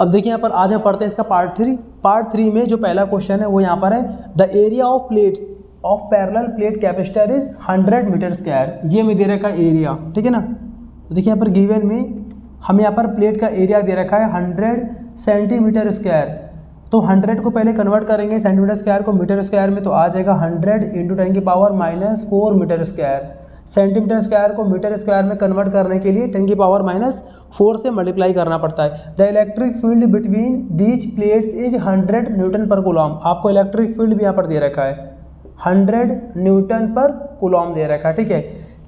अब देखिए यहाँ पर आज हम पढ़ते हैं इसका पार्ट थ्री में जो पहला क्वेश्चन है वो यहाँ पर है the area of plates of parallel plate capacitor is 100 metre square. ये हमें दे रखा है एरिया, ठीक है ना। तो देखिए यहाँ पर गिवन में हमें यहाँ पर प्लेट का एरिया दे रखा है 100 सेंटीमीटर स्क्वायर। तो 100 को पहले कन्वर्ट करेंगे सेंटीमीटर स्क्वायर को मीटर स्क्वायर में, तो आ जाएगा 100 into 10⁻⁴ metre square. Centimetre square को मीटर स्क्वायर में कन्वर्ट करने के लिए 10⁻⁴ से मल्टीप्लाई करना पड़ता है। The electric field between these plates is 100 newton per coulomb. आपको इलेक्ट्रिक फील्ड भी यहाँ पर दे रखा है 100 न्यूटन पर कूलम दे रखा है, ठीक है।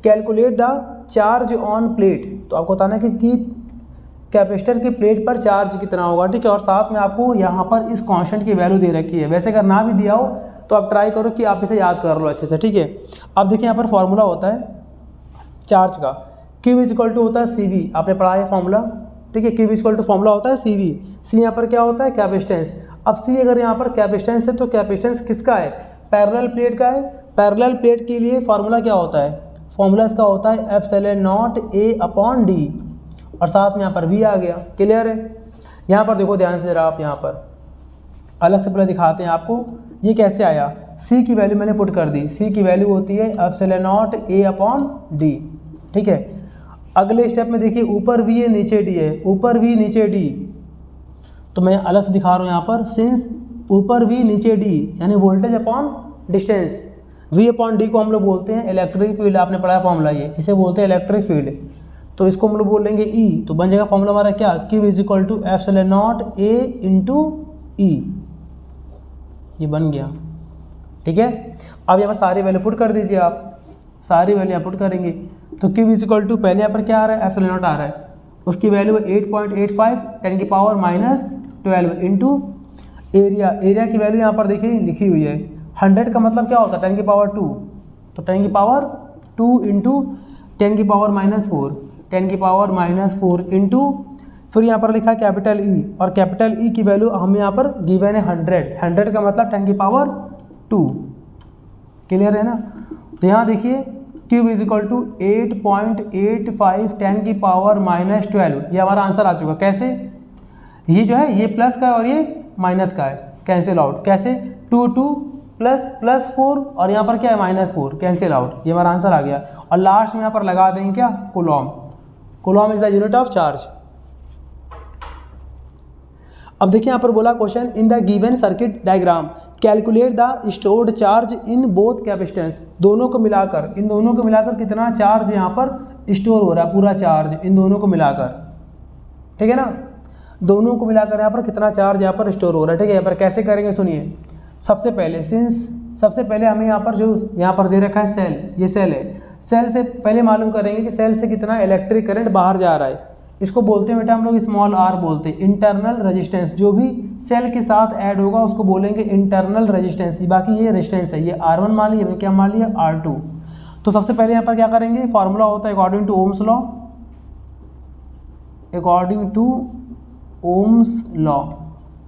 Calculate the charge on plate, तो आपको बताना है कि कैपेसिटर की प्लेट पर चार्ज कितना होगा, ठीक है। और साथ में आपको यहाँ पर इस कांस्टेंट की वैल्यू दे रखी है। वैसे अगर ना भी दिया हो तो आप ट्राई करो कि आप इसे याद कर लो अच्छे से, ठीक है। अब देखिए यहाँ पर फॉर्मूला होता है चार्ज का, Q इक्वल टू होता है CV, आपने पढ़ा है फॉर्मूला, ठीक है। Q इक्वल टू फॉर्मूला होता है CV, C यहाँ पर क्या होता है कैपेसिटेंस। अब C अगर यहाँ पर कैपेसिटेंस है तो कैपेसिटेंस किसका है, पैरेलल प्लेट का है। पैरेलल प्लेट के लिए फार्मूला क्या होता है, फॉर्मूला इसका होता है ε0A/d, और साथ में यहाँ पर V आ गया। क्लियर है। यहाँ पर देखो ध्यान से जरा, आप यहाँ पर अलग से पहले दिखाते हैं आपको ये कैसे आया। C की वैल्यू मैंने पुट कर दी, C की वैल्यू होती है ε0A/d, ठीक है। अगले स्टेप में देखिए ऊपर V है नीचे D है, ऊपर V नीचे D, तो मैं अलग से दिखा रहा हूँ यहाँ पर। सिंस ऊपर V नीचे D यानी वोल्टेज अपॉन डिस्टेंस, V/d को हम लोग बोलते हैं इलेक्ट्रिक फील्ड। आपने पढ़ा है फॉर्मूला, ये इसे बोलते हैं इलेक्ट्रिक फील्ड। तो इसको हम लोग बोल लेंगे E, तो बन जाएगा फॉर्मूला हमारा क्या, Q इक्वल टू ε0A/e, ये बन गया, ठीक है। अब यहाँ पर सारी वैल्यू पुट कर दीजिए, आप सारी वैल्यू यहाँ पुट करेंगे तो Q इक्वल टू पहले यहाँ पर क्या आ रहा है, ε0 आ रहा है, उसकी वैल्यू 8.85 10⁻⁻12 इंटू एरिया। एरिया की वैल्यू यहाँ पर देखिए लिखी हुई है 100 का मतलब क्या होता है 10⁻², तो 10⁻² इंटू 10⁻⁴ इंटू फिर यहाँ पर लिखा है कैपिटल E, और कैपिटल E की वैल्यू हमें यहाँ पर गिवन है 100 का मतलब 10⁻²। क्लियर है ना। तो यहाँ देखिए Q इक्वल टू 8.85 10⁻⁻12, ये हमारा आंसर आ चुका। कैसे, ये जो है ये प्लस का है और ये माइनस का है, कैंसिल आउट। कैसे, 2 प्लस 4 और यहाँ पर क्या है -4, कैंसिल आउट, ये हमारा आंसर आ गया। और लास्ट में यहाँ पर लगा देंगे क्या, coulomb. Coulomb is the unit of charge. अब देखिए यहाँ पर बोला question in the given circuit diagram calculate the stored charge in both capacitance. दोनों को मिलाकर, इन दोनों को मिलाकर कितना चार्ज यहाँ पर स्टोर हो रहा है, पूरा चार्ज इन दोनों को मिलाकर, ठीक है ना। दोनों को मिलाकर यहाँ पर कितना चार्ज यहाँ पर स्टोर हो रहा है, ठीक है। यहाँ पर कैसे करेंगे सुनिए। सबसे पहले हमें यहाँ पर जो यहाँ पर दे रखा है सेल, ये सेल है। सेल से पहले मालूम करेंगे कि सेल से कितना इलेक्ट्रिक करंट बाहर जा रहा है। इसको बोलते हैं बेटा हम लोग स्मॉल r बोलते हैं, इंटरनल रेजिस्टेंस। जो भी सेल के साथ ऐड होगा उसको बोलेंगे इंटरनल रेजिस्टेंस। बाकी ये रेजिस्टेंस है, ये R1 मान लिया, क्या मान लिया R2। तो सबसे पहले यहाँ पर क्या करेंगे, फार्मूला होता है according to Ohm's law, according to Ohm's law.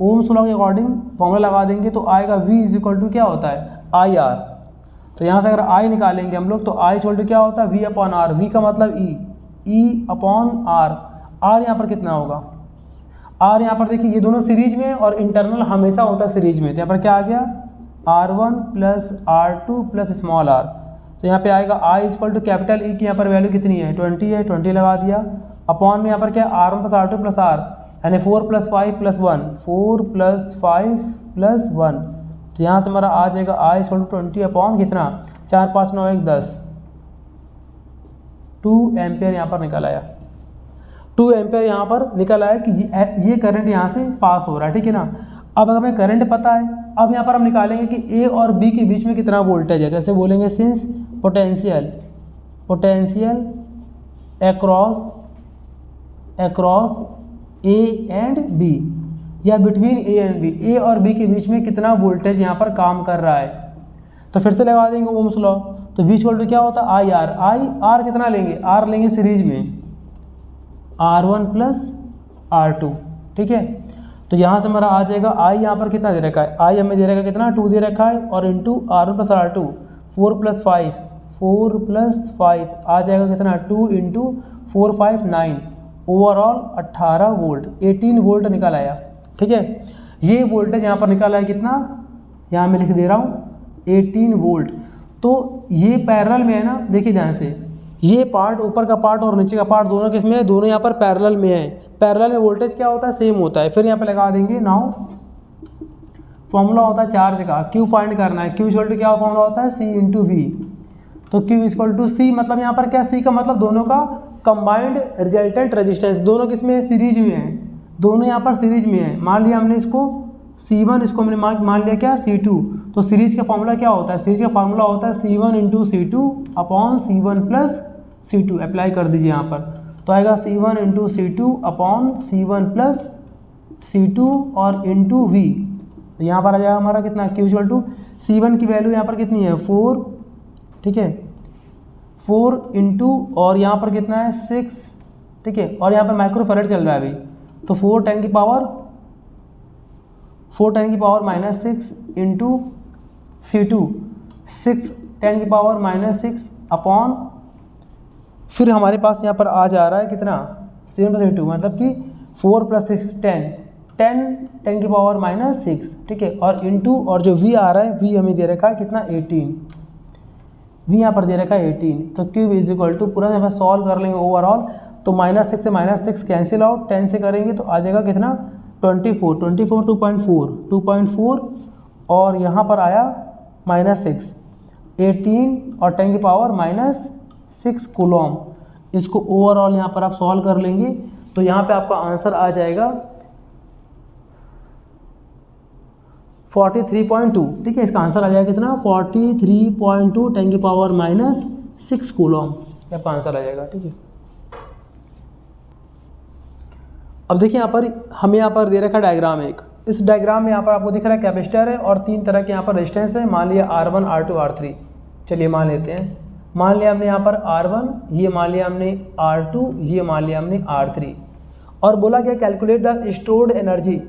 Ohm's law के अकॉर्डिंग फॉर्मूला लगा देंगे तो आएगा V इक्वल टू क्या होता है IR। तो यहाँ से अगर I निकालेंगे हम लोग तो I इक्वल टू क्या होता है V/R। V का मतलब E/R। R यहाँ पर कितना होगा, R यहाँ पर देखिए ये दोनों सीरीज में और इंटरनल हमेशा होता है सीरीज में। तो यहाँ पर क्या आ गया R1 plus R2 plus small r। तो यहाँ पे आएगा I equal to capital E की यहाँ पर वैल्यू कितनी है 20 है, 20 लगा दिया। अपॉन में यहाँ पर क्या R1 plus R2 plus R यानी 4 + 5 + 1, 4 + 5 + 1। तो यहाँ से हमारा आ जाएगा I इक्वल टू 20 अपॉन कितना 4 5 9 1 10, 2 एम्पियर यहाँ पर निकल आया। 2 एम्पियर यहाँ पर निकल आया कि ये करंट यहाँ से पास हो रहा है, ठीक है ना। अब हमें करंट पता है, अब यहाँ पर हम निकालेंगे कि A और B के बीच में कितना वोल्टेज है। जैसे बोलेंगे since potential across A and B या between A and B, A और B के बीच में कितना वोल्टेज यहाँ पर काम कर रहा है। तो फिर से लगा देंगे ओम्स लॉ। तो V इक्वल टू क्या होता है IR कितना लेंगे, R लेंगे सीरीज में R1 प्लस R2, ठीक है। तो यहाँ से हमारा आ जाएगा I यहाँ पर कितना दे रखा है, I हमें दे रखा है कितना 2 दे रखा है, और इंटू R1 प्लस R2 4 + 5 आ जाएगा कितना 2 × 4 5 9 ओवरऑल 18 वोल्ट, 18 वोल्ट निकल आया। ठीक है, ये वोल्टेज यहाँ पर निकल आया कितना, यहाँ मैं लिख दे रहा हूँ 18 वोल्ट। तो ये पैरेलल में है ना, देखिए ध्यान से, ये पार्ट ऊपर का पार्ट और नीचे का पार्ट दोनों किस में है, दोनों यहाँ पर पैरेलल में है। पैरेलल में वोल्टेज क्या होता है, सेम होता है। फिर यहाँ पे लगा देंगे नाउ फॉर्मूला होता है चार्ज का, क्यू फाइंड करना है। क्यू इक्वल टू क्या फॉर्मूला होता है, सी इंटू वी। तो क्यू इक्वल टू सी, मतलब यहाँ पर क्या, सी का मतलब दोनों का कंबाइंड रिजल्टेंट रेजिस्टेंस, दोनों किसमें है, सीरीज में है, दोनों यहाँ पर सीरीज में है। मान लिया हमने इसको C1, इसको हमने मान लिया क्या C2। तो सीरीज का फॉर्मूला क्या होता है, सीरीज का फॉर्मूला होता है C1 into C2 upon C1 plus C2। Apply कर दीजिए यहाँ पर, तो आएगा C1 into C2 upon C1 plus C2 और इंटू V। तो यहाँ पर आ जाएगा हमारा कितना, Q इक्वल टू C1 की वैल्यू यहाँ पर कितनी है 4, ठीक है, 4 इंटू और यहाँ पर कितना है 6, ठीक है, और यहाँ पर माइक्रोफैरड चल रहा है अभी, तो 4 10 की पावर माइनस 6 इंटू C2, 6 10 की पावर माइनस 6 अपॉन, फिर हमारे पास यहाँ पर आ जा रहा है कितना 7 प्लस 2, मतलब कि 4 प्लस 6 10, 10 की पावर माइनस 6, ठीक है, और इंटू, और जो V आ रहा है, V हमें दे रखा है कितना 18, V यहाँ पर दे रखा है 18। तो क्यूब इज इक्वल टू, पूरा जब सॉल्व कर लेंगे ओवरऑल, तो माइनस 6 से माइनस 6 कैंसिल आउट, 10 से करेंगे तो आ जाएगा कितना 24, 2.4, और यहाँ पर आया माइनस 6, 18 और 10 की पावर माइनस 6 कूलम। इसको ओवरऑल यहाँ पर आप सॉल्व कर लेंगे तो यहाँ पे आपका आंसर आ जाएगा 43.2, ठीक है, इसका आंसर आ जाएगा कितना 43.2 10 की पावर माइनस 6 कूलम, आपका आंसर आ जाएगा। ठीक है, अब देखिए यहाँ पर हमें यहाँ पर दे रखा डायग्राम एक, इस डायग्राम में यहाँ पर आपको दिख रहा है कैपेसिटर है और 3 तरह के यहाँ पर रेजिस्टेंस है। मान लिया R1, R2, R3, चलिए मान लेते हैं, मान लिया हमने यहाँ पर R1, ये मान लिया हमने R2, ये मान लिया हमने R3, और बोला गया calculate the stored energy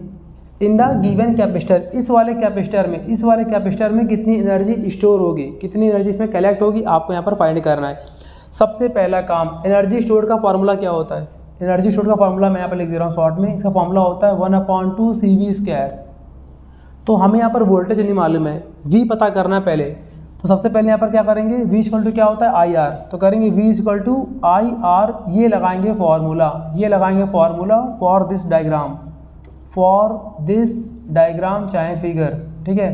in the given capacitor. इस वाले कैपेसिटर में कितनी एनर्जी स्टोर होगी, कितनी एनर्जी इसमें कलेक्ट होगी, आपको यहाँ पर फाइंड करना है। सबसे पहला काम, एनर्जी स्टोर का फॉर्मूला क्या होता है, एनर्जी स्टोर का फॉर्मूला मैं यहाँ पर लिख दे रहा हूँ शॉर्ट में, इसका फॉर्मूला होता है 1/2 CV²। तो हमें यहाँ पर वोल्टेज नहीं मालूम है, V पता करना है पहले, तो सबसे पहले यहाँ पर क्या करेंगे, V इक्वल टू क्या होता है IR, तो करेंगे V इक्वल टू IR, ये लगाएंगे फॉर्मूला फॉर दिस डायग्राम चाहे फिगर, ठीक है।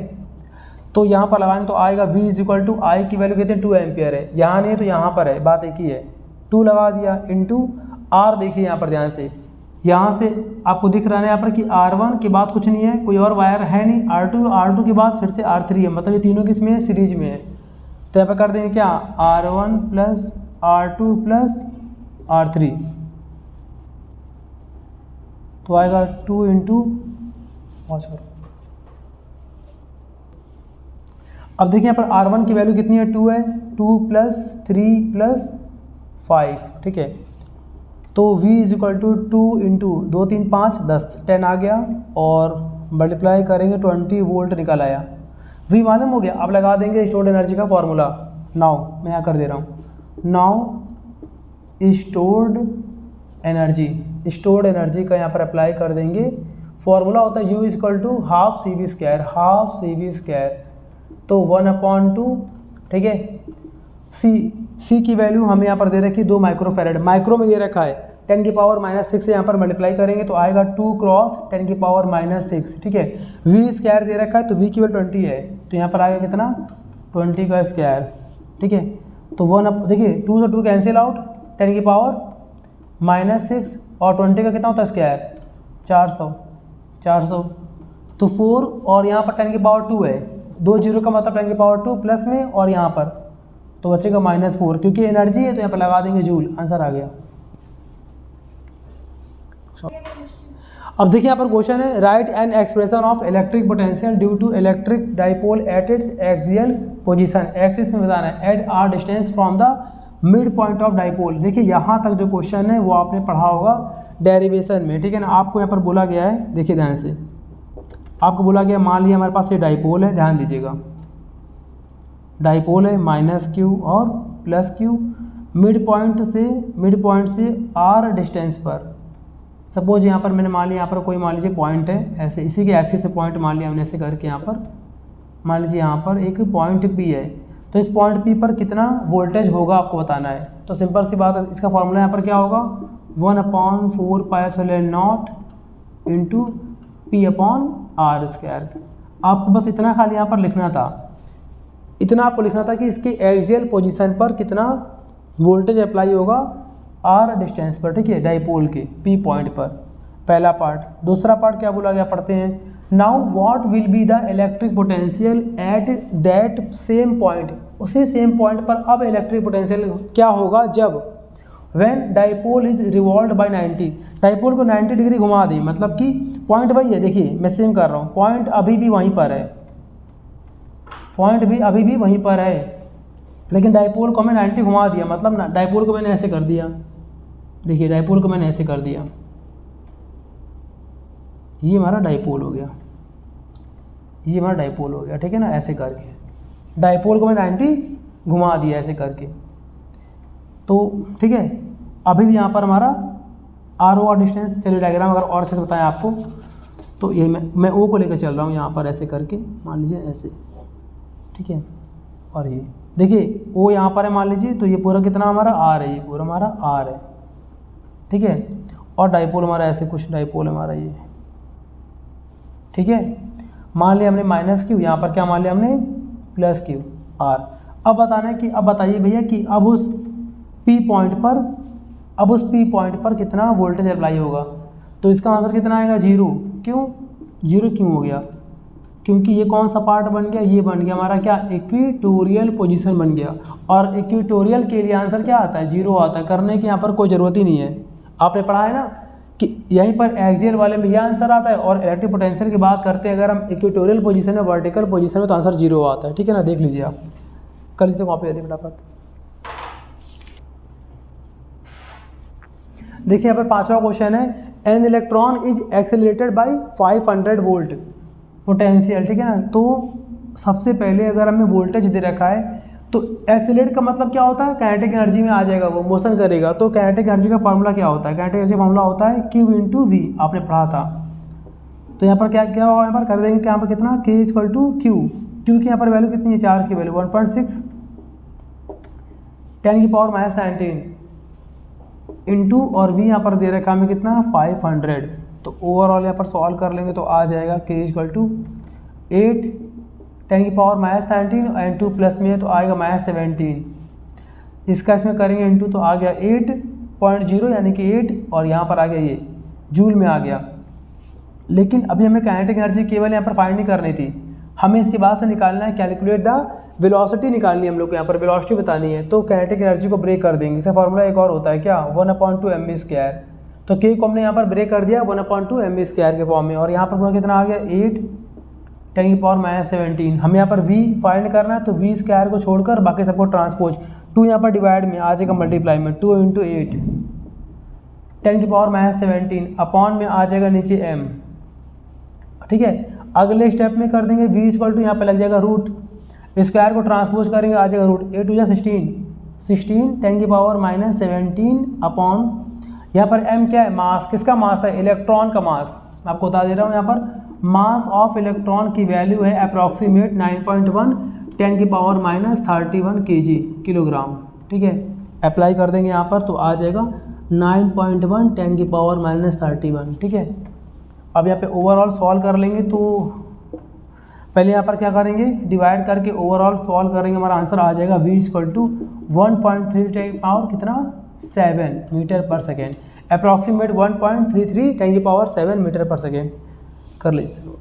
तो यहाँ पर लगाएंगे तो आएगा V इक्वल टू I की वैल्यू कहते हैं 2 एम्पियर है, यहाँ नहीं है तो यहाँ पर है, बात एक ही है, 2 लगा दिया इंटू R। देखिए यहाँ पर ध्यान से, यहाँ से आपको दिख रहा है यहाँ पर कि R1 के बाद कुछ नहीं है, कोई और वायर है नहीं, R2 के बाद फिर से R3 है, मतलब ये तीनों किस में है, सीरीज में है। तो यहाँ पर कर देंगे क्या, R1 plus R2 plus R3, तो आएगा 2 इंटू, अब देखिए यहाँ पर R1 की वैल्यू कितनी है, 2 है, 2 प्लस 3 प्लस 5, ठीक है। तो V is equal to 2 into 2 3 5 10 10 आ गया, और मल्टीप्लाई करेंगे 20 वोल्ट निकल आया। V मालूम हो गया, अब लगा देंगे स्टोर्ड एनर्जी का फॉर्मूला। नाउ मैं यहाँ कर दे रहा हूँ, नाउ स्टोर्ड एनर्जी का यहाँ पर अप्लाई कर देंगे। फॉर्मूला होता है U is equal to half CV², तो 1/2, ठीक है। C की वैल्यू हमें यहाँ पर दे रखी है 2 माइक्रोफैरड, माइक्रो में दे रखा है, 10 की पावर माइनस 6 से यहाँ पर मल्टीप्लाई करेंगे तो आएगा 2 क्रॉस 10 की पावर माइनस 6, ठीक है। V² दे रखा है तो V की वैल्यू 20 है, तो यहाँ पर आएगा कितना 20 का स्क्वायर, ठीक है। तो 1 देखिए 2 से 2 कैंसिल आउट, 10 की पावर माइनस 6 और 20 का कितना होता है स्क्वायर 400, तो 4 और यहाँ पर 10 की पावर 2 है, 2 जीरो का मतलब 10 की पावर 2 प्लस में, और यहाँ पर तो बचेगा -4, क्योंकि एनर्जी है तो यहाँ पर लगा देंगे जूल, आंसर आ गया। अब देखिए यहाँ पर क्वेश्चन है, write an expression of electric potential due to electric dipole at its axial position, axis में बताना है, at R distance from the mid point of dipole. देखिए यहाँ तक जो क्वेश्चन है वो आपने पढ़ा होगा डेरिवेशन में, ठीक है ना। आपको यहाँ पर बोला गया है, देखिए ध्यान से, आपको बोला गया, मान लिया हमारे पास ये डाइपोल है, ध्यान दीजिएगा, डाइपोल है -q और +q, मिड पॉइंट से r डिस्टेंस पर, सपोज यहाँ पर मैंने मान लिया यहाँ पर कोई मान लीजिए पॉइंट है ऐसे, इसी के एक्सिस से पॉइंट मान लिया हमने ऐसे करके, यहाँ पर मान लीजिए यहाँ पर एक पॉइंट P है, तो इस पॉइंट P पर कितना वोल्टेज होगा आपको बताना है। तो सिंपल सी बात है, इसका फॉर्मूला यहाँ पर क्या होगा 1/4πε0 इंटू P/r²। आपको बस इतना खाली यहाँ पर लिखना था, इतना आपको लिखना था कि इसके एक्सियल पोजीशन पर कितना वोल्टेज अप्लाई होगा r डिस्टेंस पर, ठीक है, डाइपोल के P पॉइंट पर। पहला पार्ट। दूसरा पार्ट क्या बोला गया, पढ़ते हैं। Now what will be the electric potential at that same point. उसी सेम पॉइंट पर अब इलेक्ट्रिक पोटेंशियल क्या होगा जब when dipole is revolved by 90। Dipole को 90 डिग्री घुमा दी, मतलब कि पॉइंट वही है, देखिए मैं सेम कर रहा हूँ, पॉइंट अभी भी वहीं पर है, पॉइंट भी अभी भी वहीं पर है, लेकिन डाइपोल को मैं 90 घुमा दिया, मतलब ना डाइपोल को मैंने ऐसे कर दिया, देखिए डाइपोल को मैंने ऐसे कर दिया, ये हमारा डाइपोल हो गया, ये हमारा डाइपोल हो गया, ठीक है ना, ऐसे करके डाइपोल को मैं 90 घुमा दिया ऐसे करके। तो ठीक है, अभी भी यहाँ पर हमारा r डिस्टेंस, चलिए डायग्राम अगर और अच्छे से बताएं आपको, तो ये मैं O को लेकर चल रहा हूँ यहाँ पर ऐसे करके, मान लीजिए ऐसे, ठीक है, और ये देखिए O यहाँ पर है मान लीजिए, तो ये पूरा कितना हमारा R है, ये पूरा हमारा R है, ठीक है, और डाइपोल हमारा ऐसे कुछ डाइपोल हमारा ये, ठीक है। मान लिया हमने -q, यहाँ पर क्या मान लिया हमने +q R। अब बताना है कि अब बताइए भैया कि अब उस P पॉइंट पर कितना वोल्टेज अप्लाई होगा। तो इसका आंसर कितना आएगा 0। क्यों 0 क्यों हो गया, क्योंकि ये कौन सा पार्ट बन गया, ये बन गया हमारा क्या इक्वेटोरियल पोजीशन बन गया, और इक्वेटोरियल के लिए आंसर क्या आता है 0 आता है, करने की यहाँ पर कोई ज़रूरत ही नहीं है। आपने पढ़ा है ना कि यहीं पर एक्सियल वाले में यह आंसर आता है, और इलेक्ट्रिक पोटेंशियल की बात करते हैं अगर हम इक्वेटोरियल पोजीशन में, वर्टिकल पोजीशन में, तो आंसर 0 आता है, ठीक है ना। देख लीजिए आप, कर लीजिए कॉपी आती फटाफट। देखिए यहाँ पर 5वां क्वेश्चन है, an electron is accelerated by 500 volt potential, ठीक है ना। तो सबसे पहले अगर हमें वोल्टेज दे रखा है, तो एक्सेलरेट का मतलब क्या होता है, काइनेटिक एनर्जी में आ जाएगा, वो मोशन करेगा। तो काइनेटिक एनर्जी का फॉर्मूला क्या होता है, काइनेटिक एनर्जी फॉर्मूला होता है Q × V, आपने पढ़ा था। तो यहाँ पर क्या क्या होगा, यहाँ पर कर देंगे, यहाँ पर कितना K = Q, Q की यहाँ पर वैल्यू कितनी है, चार्ज की वैल्यू 1.6 10⁻⁻19 इंटू, और V यहाँ पर दे रखा हमें कितना 500। तो ओवरऑल यहाँ पर सॉल्व कर लेंगे तो आ जाएगा K = 8 10⁻⁻19 एंड 2 प्लस में है तो आएगा -17। इसका इसमें करेंगे इंटू, तो आ गया 8.0 यानी कि 8, और यहाँ पर आ गया ये जूल में आ गया। लेकिन अभी हमें काइनेटिक एनर्जी केवल यहाँ पर फाइंड नहीं करनी थी, हमें इसके बाद से निकालना है कैलकुलेट द वेलोसिटी, निकालनी है हम लोग को, यहाँ पर वेलोसिटी बतानी है। तो काइनेटिक एनर्जी को ब्रेक कर देंगे, इसका फॉर्मूला एक और होता है क्या 1/2 mv²। तो K को हमने यहाँ पर ब्रेक कर दिया 1/2 mv² के फॉर्म में, और यहाँ पर पूरा कितना आ गया 8 10⁻⁻17। हमें यहाँ पर V फाइंड करना है, तो V² को छोड़कर बाकी सबको ट्रांसपोज, 2 यहाँ पर डिवाइड में आ जाएगा मल्टीप्लाई में, 2 × 8 10⁻⁻17 अपॉन में आ जाएगा नीचे m, ठीक है। अगले स्टेप में कर देंगे V = यहाँ पर लग जाएगा रूट, स्क्वायर को ट्रांसपोज करेंगे आ जाएगा रूट, 8 × 16 10⁻⁻17 अपॉन, यहाँ पर m क्या है, मास, किसका मास है, इलेक्ट्रॉन का मास। मैं आपको बता दे रहा हूँ, यहाँ पर मास ऑफ इलेक्ट्रॉन की वैल्यू है अप्रॉक्सीमेट 9.1 10⁻31 kg किलोग्राम, ठीक है। अप्लाई कर देंगे यहाँ पर तो आ जाएगा 9.1 10⁻31, ठीक है। अब यहाँ पे ओवरऑल सॉल्व कर लेंगे, तो पहले यहाँ पर क्या करेंगे, डिवाइड करके ओवरऑल सॉल्व करेंगे, हमारा आंसर आ जाएगा V = 1.33 पावर कितना 7 मीटर पर सेकेंड, अप्रॉक्सीमेट 1.33 10⁻7 मीटर पर सेकेंड। कर लीजिए नोट।